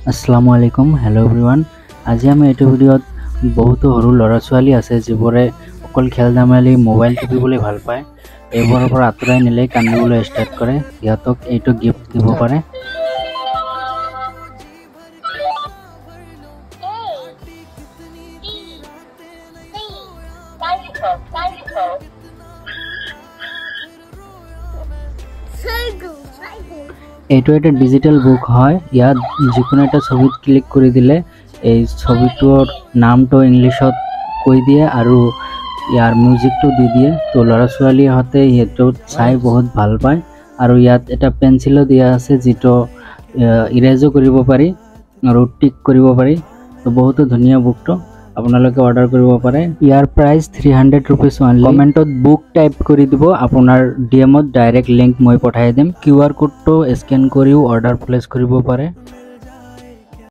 আসসালামু আলাইকুম hello' everyone. আজি আমি এইটো ভিডিঅ'ত বহুতো সৰু ল'ৰা ছোৱালী আছে যিবোৰে অকল খেল ধেমালি মোবাইল টিপিবলৈ ভাল পায়। এইবোৰৰ পৰা আঁতৰাই নিলে কান্দিবলৈ ষ্টাৰ্ট কৰে। সিহঁতক এইটো গিফ্ট দিব পাৰে। এইটো এটা ডিজিটেল বুক হয়। ইয়াত যিকোনো এটা ছবিত ক্লিক কৰি দিলে এই ছবিটোৰ নামটো ইংলিছত কৈ দিয়ে আৰু ইয়াৰ মিউজিকটো দি দিয়ে। তো ল'ৰা ছোৱালীহঁতে সেইটো চাই বহুত ভাল পায়। আৰু ইয়াত এটা পেঞ্চিলো দিয়া আছে যিটো ইৰেজো কৰিব পাৰি আৰু টিক কৰিব পাৰি। তো বহুতো ধুনীয়া বুকটো আপোনালোকে অৰ্ডাৰ কৰিব পাৰে। ইয়াৰ প্ৰাইচ 300 रुपीस অনলি। কমেণ্টত বুক টাইপ কৰি দিব। আপোনাৰ ডিএমত ডাইৰেক্ট লিংক মই পঠাই দিম। QR কোডটো স্কেন কৰিও অৰ্ডাৰ প্লেচ কৰিব পাৰে।